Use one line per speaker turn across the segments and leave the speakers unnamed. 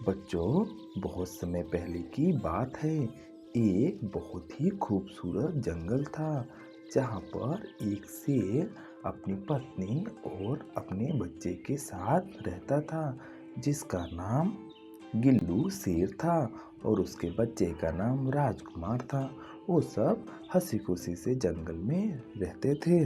बच्चों, बहुत समय पहले की बात है। एक बहुत ही खूबसूरत जंगल था जहाँ पर एक शेर अपनी पत्नी और अपने बच्चे के साथ रहता था, जिसका नाम गिल्लू शेर था और उसके बच्चे का नाम राजकुमार था। वो सब हंसी खुशी से जंगल में रहते थे।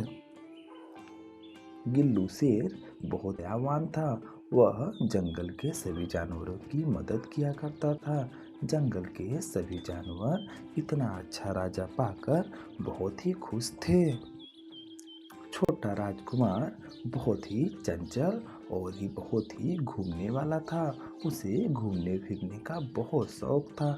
गिल्लू शेर बहुत दयावान था। वह जंगल के सभी जानवरों की मदद किया करता था। जंगल के सभी जानवर इतना अच्छा राजा पाकर बहुत ही खुश थे। छोटा राजकुमार बहुत ही चंचल और बहुत ही घूमने वाला था। उसे घूमने फिरने का बहुत शौक था।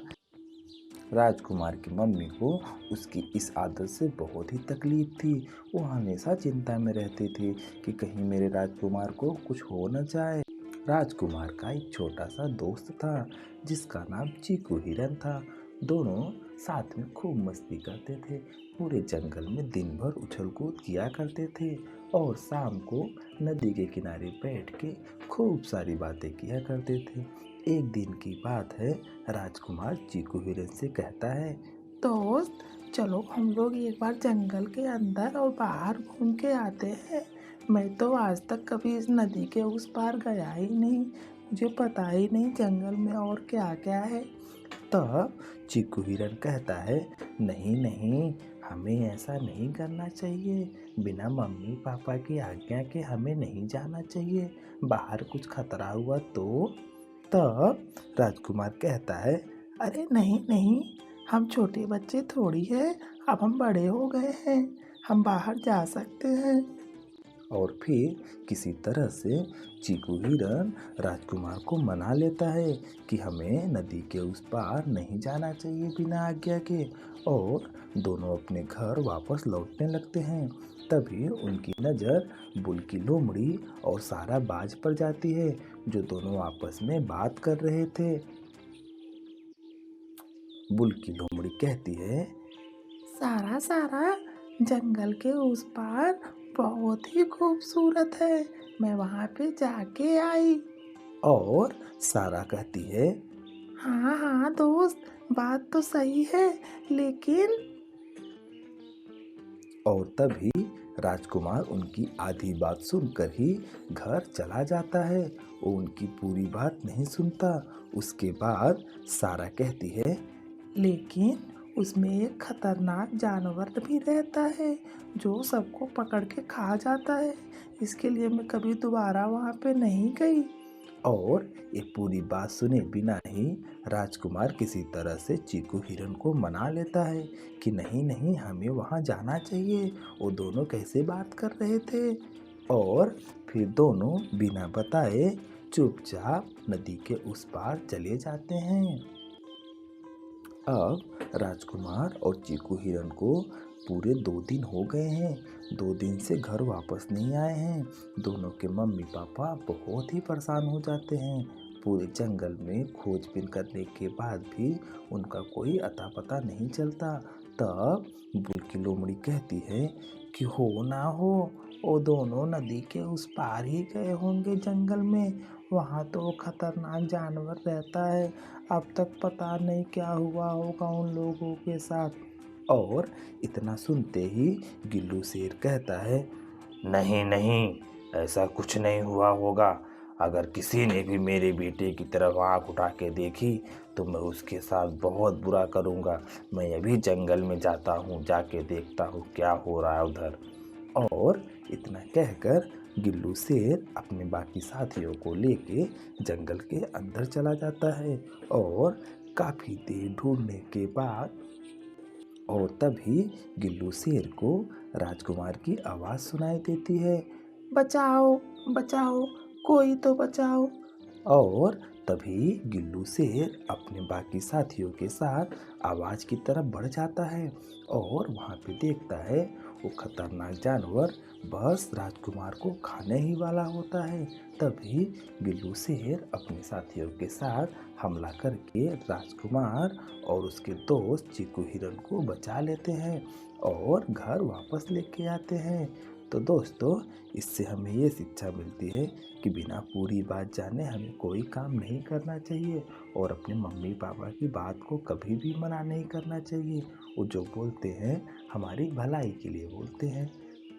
राजकुमार की मम्मी को उसकी इस आदत से बहुत ही तकलीफ थी। वो हमेशा चिंता में रहती थी कि कहीं मेरे राजकुमार को कुछ हो न जाए। राजकुमार का एक छोटा सा दोस्त था जिसका नाम चीकू हिरन था। दोनों साथ में खूब मस्ती करते थे। पूरे जंगल में दिन भर उछल कूद किया करते थे और शाम को नदी के किनारे बैठ के खूब सारी बातें किया करते थे। एक दिन की बात है, राजकुमार चीकू हिरन से कहता है,
दोस्त, चलो हम लोग एक बार जंगल के अंदर और बाहर घूम के आते हैं। मैं तो आज तक कभी इस नदी के उस पार गया ही नहीं। मुझे पता ही नहीं जंगल में और क्या क्या है।
तब चीकू हिरन कहता है, नहीं नहीं, हमें ऐसा नहीं करना चाहिए। बिना मम्मी पापा की आज्ञा के हमें नहीं जाना चाहिए। बाहर कुछ खतरा हुआ तो। तब राजकुमार कहता है,
अरे नहीं नहीं, हम छोटे बच्चे थोड़ी है। अब हम बड़े हो गए हैं, हम बाहर जा सकते हैं।
और फिर किसी तरह से चीकू हिरन राजकुमार को मना लेता है कि हमें नदी के उस पार नहीं जाना चाहिए बिना आज्ञा के। और दोनों अपने घर वापस लौटने लगते हैं। तभी उनकी नज़र बुल की लोमड़ी और सारा बाज पर जाती है, जो दोनों आपस में बात कर रहे थे। बुल की लोमड़ी कहती है,
सारा सारा, जंगल के उस पार बहुत ही खूबसूरत है। मैं वहाँ पे जाके आई।
और सारा कहती है,
हाँ हाँ दोस्त, बात तो सही है, लेकिन
और तभी राजकुमार उनकी आधी बात सुनकर ही घर चला जाता है। वो उनकी पूरी बात नहीं सुनता। उसके बाद सारा कहती है,
लेकिन उसमें एक खतरनाक जानवर भी रहता है जो सबको पकड़ के खा जाता है। इसके लिए मैं कभी दोबारा वहाँ पे नहीं गई।
और ये पूरी बात सुने बिना ही राजकुमार किसी तरह से चीकू हिरन को मना लेता है कि नहीं नहीं, हमें वहाँ जाना चाहिए। वो दोनों कैसे बात कर रहे थे। और फिर दोनों बिना बताए चुपचाप नदी के उस पार चले जाते हैं। अब राजकुमार और चीकू हिरन को पूरे 2 दिन हो गए हैं। 2 दिन से घर वापस नहीं आए हैं। दोनों के मम्मी पापा बहुत ही परेशान हो जाते हैं। पूरे जंगल में खोजबीन करने के बाद भी उनका कोई अता पता नहीं चलता। तब बुल की लोमड़ी कहती है कि हो ना हो, वो दोनों नदी के उस पार ही गए होंगे जंगल में। वहाँ तो खतरनाक जानवर रहता है। अब तक पता नहीं क्या हुआ होगा उन लोगों के साथ। और इतना सुनते ही गिल्लू शेर कहता है, नहीं नहीं, ऐसा कुछ नहीं हुआ होगा। अगर किसी ने भी मेरे बेटे की तरफ आंख उठा के देखी तो मैं उसके साथ बहुत बुरा करूँगा। मैं अभी जंगल में जाता हूँ, जाके देखता हूँ क्या हो रहा है उधर। और इतना कहकर गिल्लू शेर अपने बाकी साथियों को लेके जंगल के अंदर चला जाता है। और काफी देर ढूंढने के बाद और तभी गिल्लू शेर को राजकुमार की आवाज सुनाई देती है।
बचाओ, बचाओ, कोई तो बचाओ।
और तभी गिल्लू शेर अपने बाकी साथियों के साथ आवाज की तरफ बढ़ जाता है और वहां पे देखता है वो खतरनाक जानवर बस राजकुमार को खाने ही वाला होता है। तभी गिल्लू शेर अपने साथियों के साथ हमला करके राजकुमार और उसके दोस्त चीकू हिरन को बचा लेते हैं और घर वापस लेके आते हैं। तो दोस्तों, इससे हमें ये शिक्षा मिलती है कि बिना पूरी बात जाने हमें कोई काम नहीं करना चाहिए और अपने मम्मी पापा की बात को कभी भी मना नहीं करना चाहिए। वो जो बोलते हैं हमारी भलाई के लिए बोलते हैं।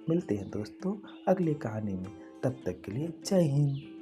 मिलते हैं दोस्तों अगली कहानी में, तब तक के लिए जय हिंद।